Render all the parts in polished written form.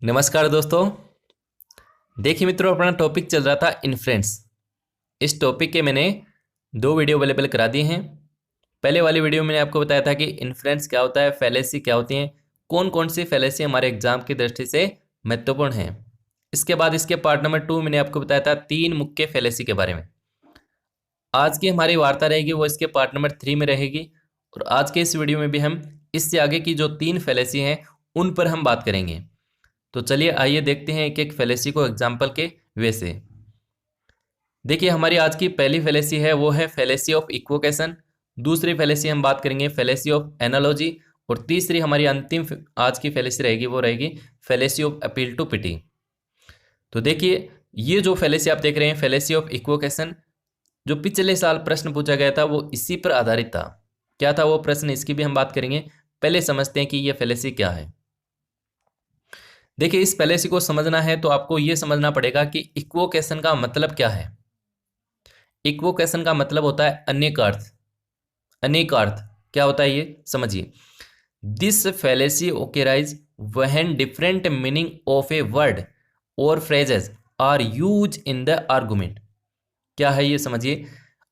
नमस्कार दोस्तों। देखिए मित्रों, अपना टॉपिक चल रहा था इन्फ्रेंस। इस टॉपिक के मैंने दो वीडियो अवेलेबल करा दिए हैं। पहले वाली वीडियो में मैंने आपको बताया था कि इन्फ्रेंस क्या होता है, फैलेसी क्या होती हैं, कौन कौन सी फैलेसी हमारे एग्जाम की दृष्टि से महत्वपूर्ण हैं। इसके बाद इसके पार्ट नंबर 2 मैंने आपको बताया था 3 मुख्य फैलेसी के बारे में। आज की हमारी वार्ता रहेगी वो इसके पार्ट नंबर 3 में रहेगी। और आज के इस वीडियो में भी हम इससे आगे की जो 3 फैलेसी हैं उन पर हम बात करेंगे। तो चलिए आइए देखते हैं एक एक फैलेसी को एग्जाम्पल के वे से। देखिए, हमारी आज की पहली फैलेसी है वो है फैलेसी ऑफ इक्वोकेशन। दूसरी फैलेसी हम बात करेंगे फैलेसी ऑफ एनालॉजी। और तीसरी हमारी अंतिम आज की फैलेसी रहेगी वो रहेगी फैलेसी ऑफ अपील टू पिटी। तो देखिए, ये जो फैलेसी आप देख रहे हैं फैलेसी ऑफ इक्वोकेशन, जो पिछले साल प्रश्न पूछा गया था वो इसी पर आधारित था। क्या था वो प्रश्न, इसकी भी हम बात करेंगे। पहले समझते हैं कि ये फैलेसी क्या है। देखिए, इस फैलेसी को समझना है तो आपको यह समझना पड़ेगा कि इक्वोकेशन का मतलब क्या है। इक्वोकेशन का मतलब होता है अनेक अर्थ। अनेक अर्थ क्या होता है ये समझिए। This fallacy arises when different meaning of a word और phrases are use in the argument. क्या है ये समझिए।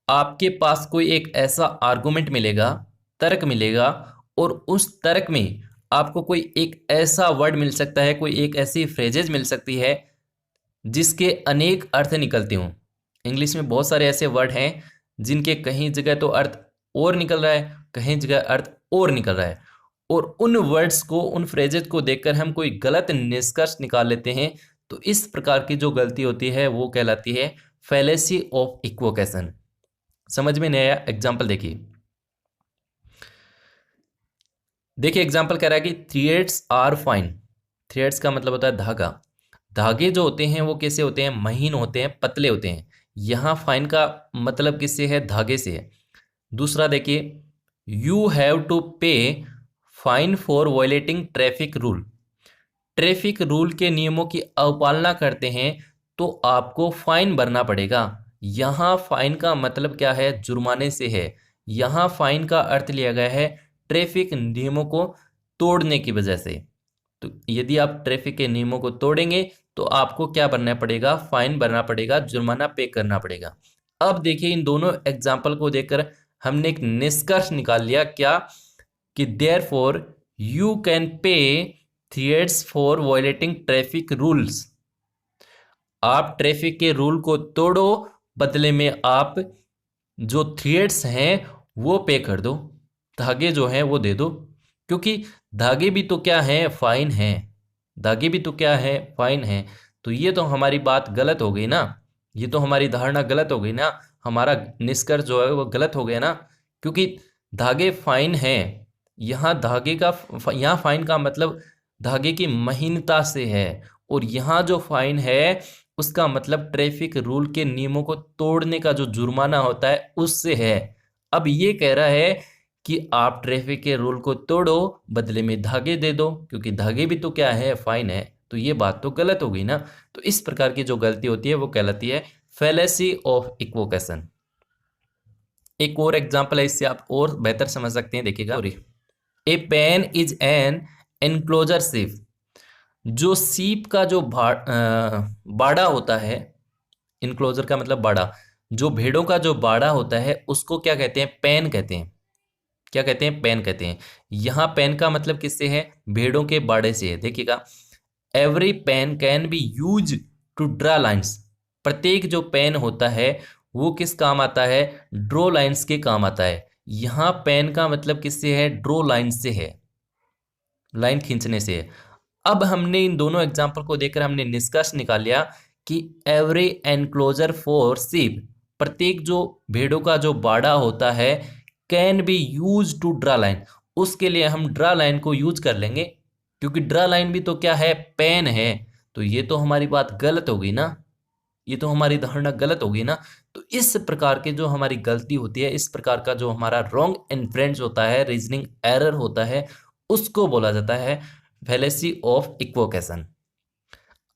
आपके पास कोई एक ऐसा आर्गुमेंट मिलेगा, तर्क मिलेगा, और उस तर्क में आपको कोई एक ऐसा वर्ड मिल सकता है, कोई एक ऐसी फ्रेजेज मिल सकती है जिसके अनेक अर्थ निकलते हों। इंग्लिश में बहुत सारे ऐसे वर्ड हैं जिनके कहीं जगह तो अर्थ और निकल रहा है, कहीं जगह अर्थ और निकल रहा है। और उन वर्ड्स को, उन फ्रेजेज को देखकर हम कोई गलत निष्कर्ष निकाल लेते हैं। तो इस प्रकार की जो गलती होती है वो कहलाती है फैलेसी ऑफ इक्वोकेशन। समझ में नहीं आया? एग्जाम्पल देखिए। देखिए एग्जाम्पल कह रहा है कि थ्रेड्स आर फाइन। थ्रेड्स का मतलब होता है धागा। धागे जो होते हैं वो कैसे होते हैं? महीन होते हैं, पतले होते हैं। यहाँ फाइन का मतलब किससे है? धागे से है। दूसरा देखिए, यू हैव टू पे fine for violating traffic rule. Traffic rule के नियमों की अवपालना करते हैं तो आपको फाइन भरना पड़ेगा। यहाँ फाइन का मतलब क्या है? जुर्माने से है। यहाँ फाइन का अर्थ लिया गया है ट्रैफिक नियमों को तोड़ने की वजह से। तो यदि आप ट्रैफिक के नियमों को तोड़ेंगे तो आपको क्या भरना पड़ेगा? फाइन भरना पड़ेगा, जुर्माना पे करना पड़ेगा। अब देखिए, इन दोनों एग्जाम्पल को देखकर हमने एक निष्कर्ष निकाल लिया। क्या? कि therefore you can pay threads for violating traffic rules. आप ट्रैफिक के रूल को तोड़ो, बदले में आप जो थ्रेड्स हैं वो पे कर दो, धागे जो हैं वो दे दो। क्योंकि धागे भी तो क्या है? फाइन है। धागे भी तो क्या है? फाइन है। तो ये तो हमारी बात गलत हो गई ना, ये तो हमारी धारणा गलत हो गई ना, हमारा निष्कर्ष जो है वो गलत हो गया ना। क्योंकि धागे फाइन है। यहाँ धागे का, यहाँ फाइन का मतलब धागे की महीनता से है। और यहाँ जो फाइन है उसका मतलब ट्रैफिक रूल के नियमों को तोड़ने का जो जुर्माना होता है उससे है। अब ये कह रहा है कि आप ट्रैफिक के रूल को तोड़ो, बदले में धागे दे दो, क्योंकि धागे भी तो क्या है? फाइन है। तो ये बात तो गलत हो गई ना। तो इस प्रकार की जो गलती होती है वो कहलाती है फैलेसी ऑफ इक्वोकेशन। एक और एग्जांपल है, इससे आप और बेहतर समझ सकते हैं। देखिएगा, ए पेन इज एन एनक्लोजर सीप। जो सीप का जो बाड़ा होता है, इनक्लोजर का मतलब बाड़ा, जो भेड़ों का जो बाड़ा होता है उसको क्या कहते हैं? पेन कहते हैं। क्या कहते हैं? पेन कहते हैं। यहाँ पेन का मतलब किससे है? भेड़ों के बाड़े से है। देखिएगा, every pen can be use to draw lines. प्रत्येक जो पेन होता है वो किस काम आता है? ड्रॉ लाइन्स के काम आता है। यहाँ पेन का मतलब किससे है? ड्रॉ लाइन से है, लाइन खींचने से है। अब हमने इन दोनों एग्जाम्पल को देखकर हमने निष्कर्ष निकाल लिया कि एवरी एनक्लोजर फॉर सीप, प्रत्येक जो भेड़ों का जो बाड़ा होता है, can be use to draw line, उसके लिए हम ड्रा लाइन को यूज कर लेंगे। क्योंकि ड्रा लाइन भी तो क्या है? पेन है। तो ये तो हमारी बात गलत हो गई ना, ये तो हमारी धारणा गलत हो गई ना। तो इस प्रकार के जो हमारी गलती होती है, इस प्रकार का जो हमारा रॉन्ग इन्फ्रेंस होता है, रीजनिंग एरर होता है, उसको बोला जाता है फैलेसी ऑफ इक्वोकेशन।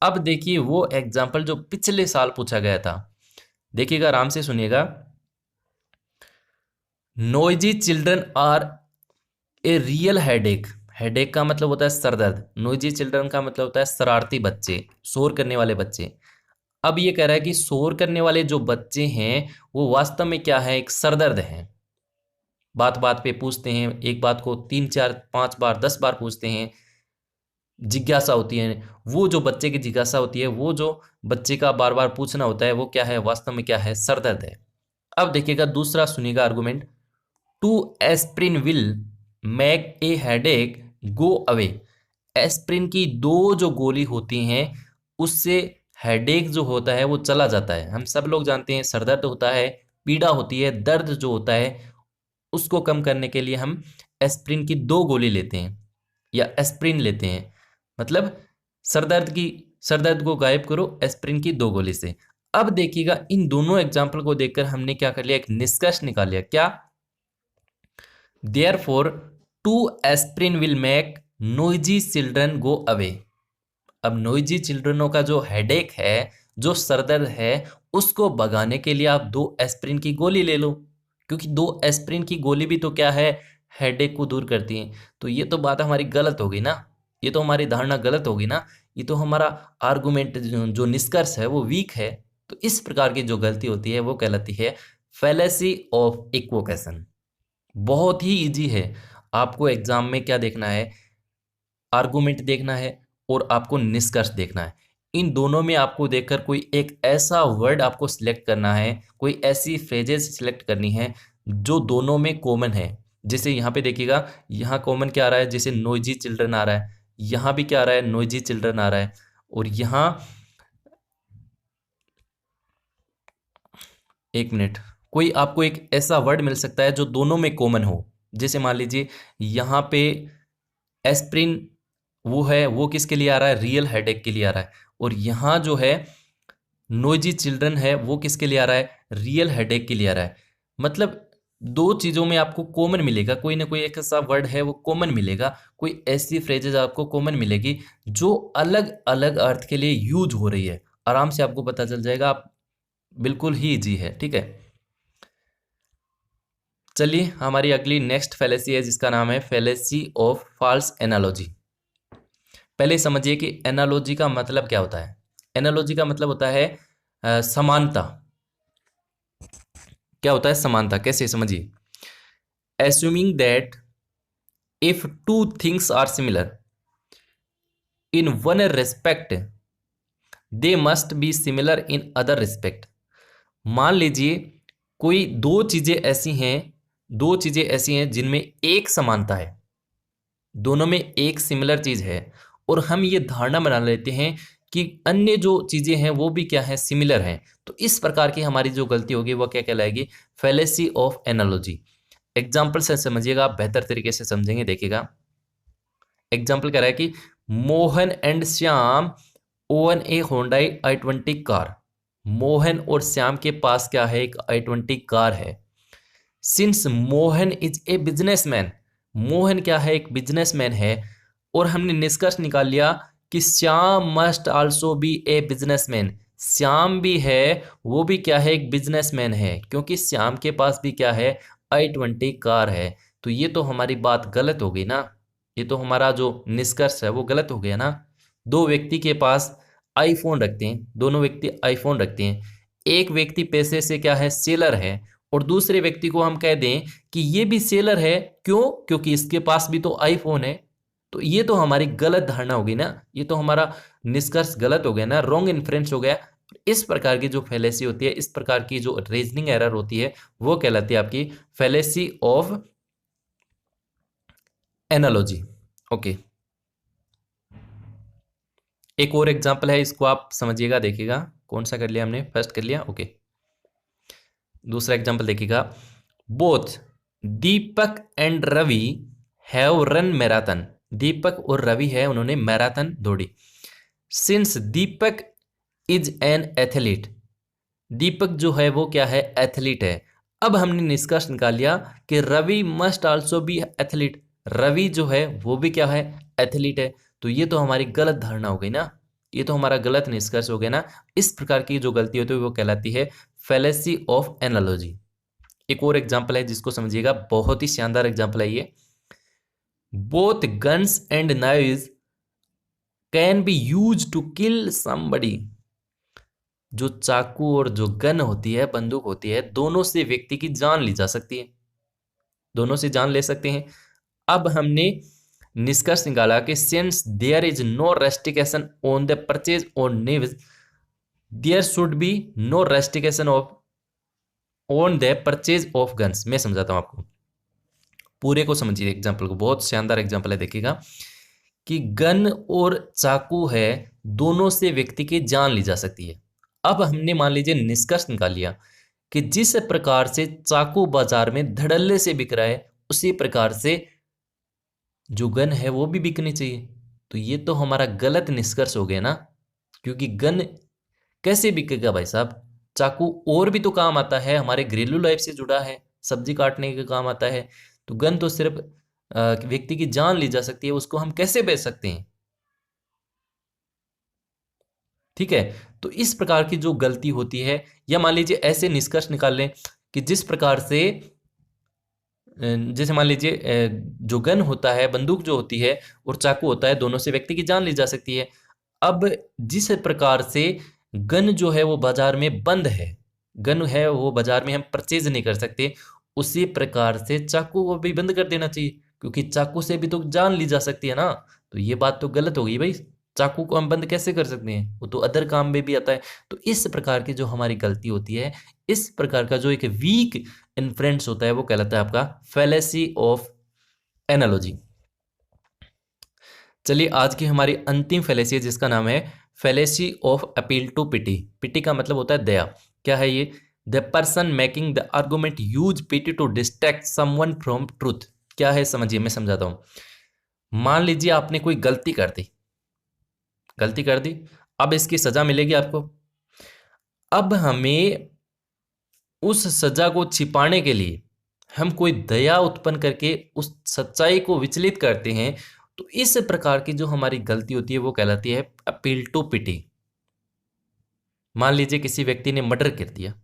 अब देखिए वो एग्जाम्पल जो पिछले साल पूछा गया था, देखिएगा, आराम से सुनिएगा। Noisy children are a real headache. Headache का मतलब होता है सरदर्द, नोइजी चिल्ड्रन का मतलब होता है शरारती बच्चे, शोर करने वाले बच्चे। अब ये कह रहा है कि शोर करने वाले जो बच्चे हैं वो वास्तव में क्या है, एक सरदर्द है। बात बात पे पूछते हैं, एक बात को 3 4 5 बार 10 बार पूछते हैं, जिज्ञासा होती है। वो जो बच्चे की जिज्ञासा होती है, वो जो बच्चे का बार बार पूछना होता है, वो क्या है, वास्तव में क्या है, सरदर्द है। अब देखिएगा दूसरा, सुनिएगा argument. Two aspirin will make a headache go away. Aspirin की दो जो गोली होती हैं उससे हेडेक जो होता है वो चला जाता है। हम सब लोग जानते हैं सरदर्द होता है, पीड़ा होती है, दर्द जो होता है उसको कम करने के लिए हम एस्प्रिन की 2 गोली लेते हैं या एस्प्रिन लेते हैं। मतलब सरदर्द को गायब करो एस्प्रिन की 2 गोली से। अब देखिएगा इन दोनों एग्जाम्पल को देखकर हमने क्या कर लिया, एक निष्कर्ष निकाल लिया। क्या? Therefore 2 aspirin will make noisy children go away. अब नोइजी चिल्ड्रनों का जो हेडेक है, जो सरदर्द है, उसको भगाने के लिए आप 2 एस्प्रिन की गोली ले लो, क्योंकि 2 एस्प्रिन की गोली भी तो क्या है, हेडेक को दूर करती है। तो ये तो बात हमारी गलत होगी ना, ये तो हमारी धारणा गलत होगी ना, ये तो हमारा आर्गुमेंट जो निष्कर्ष है वो वीक है। तो इस प्रकार की जो गलती होती है वो कहलाती है फैलेसी ऑफ इक्वोकेशन। बहुत ही इजी है। आपको एग्जाम में क्या देखना है, आर्गुमेंट देखना है और आपको निष्कर्ष देखना है। इन दोनों में आपको देखकर कोई एक ऐसा वर्ड आपको सिलेक्ट करना है, कोई ऐसी फ्रेजेस सिलेक्ट करनी है जो दोनों में कॉमन है। जैसे यहाँ पे देखिएगा, यहाँ कॉमन क्या आ रहा है, जैसे नोइजी चिल्ड्रन आ रहा है, यहाँ भी क्या आ रहा है, नोइजी चिल्ड्रन आ रहा है, और यहाँ एक मिनट, कोई आपको एक ऐसा वर्ड मिल सकता है जो दोनों में कॉमन हो। जैसे मान लीजिए यहाँ पे एस्प्रिन वो है, वो किसके लिए आ रहा है, रियल हेडेक के लिए आ रहा है, और यहाँ जो है नोइजी चिल्ड्रन है वो किसके लिए आ रहा है, रियल हेडेक के लिए आ रहा है। मतलब 2 चीज़ों में आपको कॉमन मिलेगा, कोई ना कोई एक ऐसा वर्ड है वो कॉमन मिलेगा, कोई ऐसी फ्रेजेज आपको कॉमन मिलेगी जो अलग अलग अर्थ के लिए यूज हो रही है। आराम से आपको पता चल जाएगा, आप बिल्कुल ही इजी है, ठीक है। चलिए हमारी अगली नेक्स्ट फैलेसी है जिसका नाम है फैलेसी ऑफ फॉल्स एनालॉजी। पहले समझिए कि एनालॉजी का मतलब क्या होता है। एनालॉजी का मतलब होता है समानता। क्या होता है समानता, कैसे समझिए। Assuming that if 2 things are similar in one respect they must be similar in other respect. मान लीजिए कोई 2 चीजें ऐसी हैं जिनमें एक समानता है, दोनों में एक सिमिलर चीज है, और हम ये धारणा बना लेते हैं कि अन्य जो चीजें हैं वो भी क्या है, सिमिलर हैं। तो इस प्रकार की हमारी जो गलती होगी वो क्या कहलाएगी, फैलेसी ऑफ एनालॉजी। एग्जाम्पल से समझिएगा, आप बेहतर तरीके से समझेंगे। देखिएगा एग्जाम्पल कह रहा है कि Mohan and Shyam own A Hyundai i20 car. Mohan और श्याम के पास क्या है, एक i20 कार है। Since Mohan is a businessman, Mohan क्या है, एक बिजनेसमैन है, और हमने निष्कर्ष निकाल लिया कि Shyam must also B a businessman. Shyam भी है, वो भी क्या है, एक बिजनेसमैन है, क्योंकि श्याम के पास भी क्या है, i20 कार है। तो ये तो हमारी बात गलत हो गई ना, ये तो हमारा जो निष्कर्ष है वो गलत हो गया ना। 2 व्यक्ति के पास आईफोन रखते हैं, दोनों व्यक्ति आईफोन रखते हैं, एक व्यक्ति पैसे से क्या है, सेलर है, और दूसरे व्यक्ति को हम कह दें कि ये भी सेलर है, क्यों, क्योंकि इसके पास भी तो आईफोन है। तो ये तो हमारी गलत धारणा होगी ना, ये तो हमारा निष्कर्ष गलत हो गया ना, रॉन्ग इन्फ्रेंस हो गया। इस प्रकार की जो फैलेसी होती है, इस प्रकार की जो रीजनिंग एरर होती है, वो कहलाती है आपकी फैलेसी ऑफ एनालॉजी। ओके, एक और एग्जांपल है, इसको आप समझिएगा। देखिएगा कौन सा कर लिया हमने, फर्स्ट कर लिया, ओके। दूसरा एग्जांपल देखिएगा, both Deepak and Ravi have run marathon. Deepak और रवि है, उन्होंने मैराथन दौड़ी। Since Deepak is an athlete, Deepak जो है वो क्या है, एथलीट है। अब हमने निष्कर्ष निकाल लिया कि Ravi must also be athlete, Ravi जो है वो भी क्या है, एथलीट है। तो ये तो हमारी गलत धारणा हो गई ना, ये तो हमारा गलत निष्कर्ष हो गया ना। इस प्रकार की जो गलती होती है वो कहलाती है फैलेसी ऑफ एनालॉजी। एक और एग्जाम्पल है जिसको समझिएगा, बहुत ही शानदार एग्जाम्पल है ये। Both guns and knives can be use to kill somebody. जो चाकू और जो गन होती है, बंदूक होती है, दोनों से व्यक्ति की जान ली जा सकती है, दोनों से जान ले सकते हैं। अब हमने निष्कर्ष निकाला कि since there is no restriction on the purchase और knives, there should be no restriction of on the purchase of guns. मैं समझाता हूं आपको, पूरे को समझिए एग्जाम्पल को, बहुत शानदार एग्जाम्पल है, देखिएगा कि गन और चाकू है, दोनों से व्यक्ति की जान ली जा सकती है। अब हमने मान लीजिए निष्कर्ष निकाल लिया कि जिस प्रकार से चाकू बाजार में धड़ल्ले से बिक रहा है, उसी प्रकार से जो गन है वो भी बिकनी चाहिए। तो ये तो हमारा गलत निष्कर्ष हो गया ना, क्योंकि गन कैसे बिकेगा भाई साहब? चाकू और भी तो काम आता है, हमारे घरेलू लाइफ से जुड़ा है, सब्जी काटने के काम आता है। तो गन तो सिर्फ व्यक्ति की जान ली जा सकती है, उसको हम कैसे बेच सकते हैं? ठीक है, तो इस प्रकार की जो गलती होती है, या मान लीजिए ऐसे निष्कर्ष निकाल लें कि जिस प्रकार से जैसे मान लीजिए जो गन होता है, बंदूक जो होती है, और चाकू होता है, दोनों से व्यक्ति की जान ली जा सकती है। अब जिस प्रकार से गन जो है वो बाजार में बंद है, गन है वो बाजार में हम परचेज नहीं कर सकते, उसी प्रकार से चाकू को भी बंद कर देना चाहिए, क्योंकि चाकू से भी तो जान ली जा सकती है ना। तो ये बात तो गलत होगी भाई, चाकू को हम बंद कैसे कर सकते हैं? वो तो अदर काम में भी आता है। तो इस प्रकार की जो हमारी गलती होती है, इस प्रकार का जो एक वीक इन्फ्रेंस होता है, वो कहलाता है आपका फैलेसी ऑफ एनालॉजी। चलिए आज की हमारी अंतिम फैलेसी है, जिसका नाम है fallacy of appeal to pity. Pity का मतलब होता है दया। क्या है ये? The person making the argument use pity to distract someone from truth. क्या है समझिए, मैं समझाता हूं। मान लीजिए आपने कोई गलती कर दी, गलती कर दी, अब इसकी सजा मिलेगी आपको। अब हमें उस सजा को छिपाने के लिए हम कोई दया उत्पन्न करके उस सच्चाई को विचलित करते हैं। तो इस प्रकार की जो हमारी गलती होती है वो कहलाती है अपील टू पिटी। मान लीजिए किसी व्यक्ति ने मर्डर कर दिया।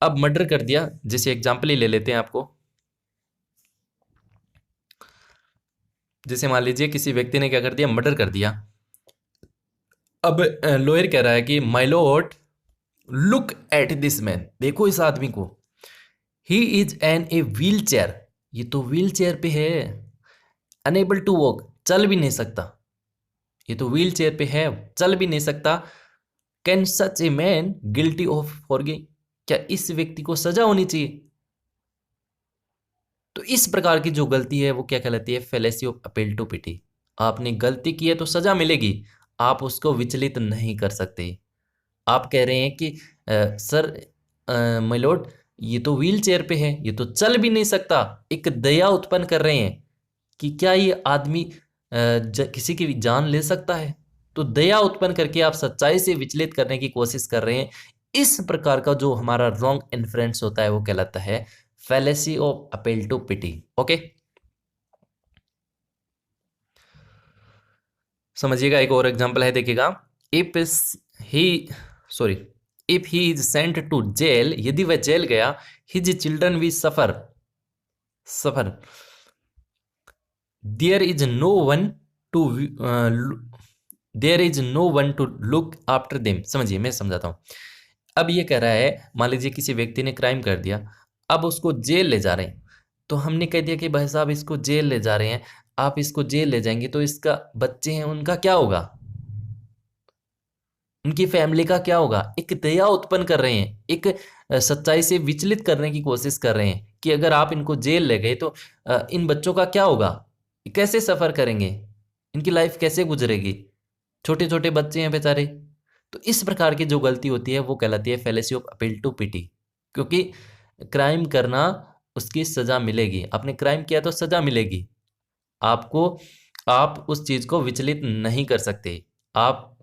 अब मर्डर कर दिया, जैसे एग्जाम्पल ही ले लेते हैं आपको। जैसे मान लीजिए किसी व्यक्ति ने क्या कर दिया, मर्डर कर दिया। अब लॉयर कह रहा है कि my lord, look at this man, देखो इस आदमी को, he is an a wheelchair, ये तो व्हील चेयर पे है, अनेबल टू वॉक, चल भी नहीं सकता, ये तो व्हील चेयर पे है, चल भी नहीं सकता। Can such a man guilty of forgiving, क्या इस व्यक्ति को सजा होनी चाहिए? तो इस प्रकार की जो गलती है वो क्या कहलाती है? फैलेसी ऑफ अपील टू पिटी। आपने गलती की है तो सजा मिलेगी, आप उसको विचलित नहीं कर सकते। आप कह रहे हैं कि सर माय लॉर्ड, ये तो व्हील चेयर पे है, ये तो चल भी नहीं सकता। एक दया उत्पन्न कर रहे हैं कि क्या ये आदमी किसी की भी जान ले सकता है? तो दया उत्पन्न करके आप सच्चाई से विचलित करने की कोशिश कर रहे हैं। इस प्रकार का जो हमारा रॉन्ग इन्फ्रेंस होता है वो कहलाता है fallacy of appeal to pity. Okay, समझिएगा। एक और एग्जांपल है, देखिएगा। If he sorry if he is sent to jail, यदि वह जेल गया, his children we suffer suffer there is no one to there is no one to look after them. समझिए, मैं समझाता हूं। अब ये कह रहा है, मान लीजिए किसी व्यक्ति ने क्राइम कर दिया, अब उसको जेल ले जा रहे हैं। तो हमने कह दिया कि भाई साहब इसको जेल ले जा रहे हैं, आप इसको जेल ले जाएंगे तो इसका बच्चे हैं उनका क्या होगा, उनकी फैमिली का क्या होगा? एक दया उत्पन्न कर रहे हैं, एक सच्चाई से विचलित करने की कोशिश कर रहे हैं कि अगर आप इनको जेल ले गए तो इन बच्चों का क्या होगा, कैसे सफर करेंगे, इनकी लाइफ कैसे गुजरेगी, छोटे छोटे बच्चे हैं बेचारे। तो इस प्रकार की जो गलती होती है वो कहलाती है फैलेसी ऑफ अपील टू पिटी, क्योंकि क्राइम करना उसकी सजा मिलेगी, आपने क्राइम किया तो सजा मिलेगी आपको, आप उस चीज को विचलित नहीं कर सकते। आप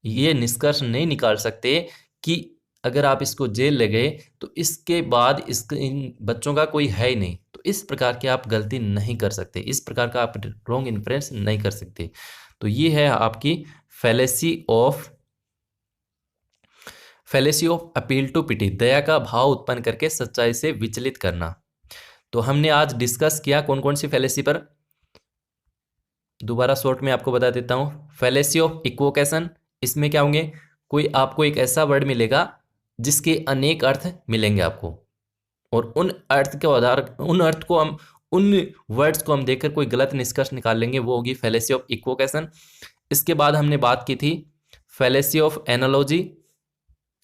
ये निष्कर्ष नहीं निकाल सकते कि अगर आप इसको जेल ले गए तो इसके बाद इन बच्चों का कोई है ही नहीं। तो इस प्रकार की आप गलती नहीं कर सकते, इस प्रकार का आप रॉन्ग इन्फ्रेंस नहीं कर सकते। तो ये है आपकी फैलेसी ऑफ अपील टू पिटी, दया का भाव उत्पन्न करके सच्चाई से विचलित करना। तो हमने आज डिस्कस किया कौन कौन सी फैलेसी पर, दोबारा शॉर्ट में आपको बता देता हूँ। फैलेसी ऑफ इक्वोकेशन, इसमें क्या होंगे, कोई आपको एक ऐसा वर्ड मिलेगा जिसके अनेक अर्थ मिलेंगे आपको, और उन अर्थ के आधार उन वर्ड्स को हम देखकर कोई गलत निष्कर्ष निकाल लेंगे, वो होगी फैलेसी ऑफ इक्वोकेशन। इसके बाद हमने बात की थी फैलेसी ऑफ एनालॉजी।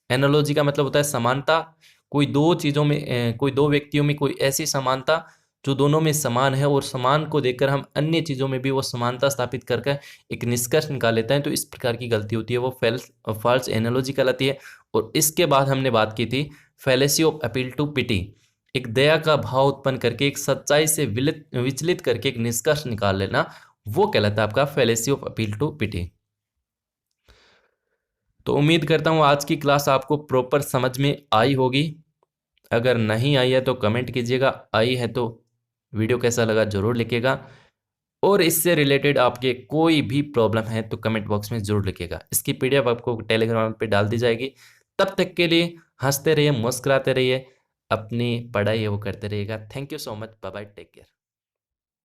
एनालॉजी का मतलब होता है समानता, कोई दो चीज़ों में कोई दो व्यक्तियों में कोई ऐसी समानता जो दोनों में समान है, और समान को देखकर हम अन्य चीज़ों में भी वो समानता स्थापित करके एक निष्कर्ष निकाल लेते हैं, तो इस प्रकार की गलती होती है, वो फॉल्स एनालॉजी कहलाती है। और इसके बाद हमने बात की थी फैलेसी ऑफ अपील टू पिटी, एक दया का भाव उत्पन्न करके एक सच्चाई से विचलित करके एक निष्कर्ष निकाल लेना, वो कहलाता है आपका फैलेसी ऑफ अपील टू पिटी। तो उम्मीद करता हूँ आज की क्लास आपको प्रॉपर समझ में आई होगी। अगर नहीं आई है तो कमेंट कीजिएगा, आई है तो वीडियो कैसा लगा ज़रूर लिखिएगा, और इससे रिलेटेड आपके कोई भी प्रॉब्लम है तो कमेंट बॉक्स में ज़रूर लिखिएगा। इसकी पीडीएफ आपको टेलीग्राम पे डाल दी जाएगी। तब तक के लिए हंसते रहिए, मुस्कुराते रहिए, अपनी पढ़ाई है वो करते रहिएगा। Thank you so much, bye bye, take care.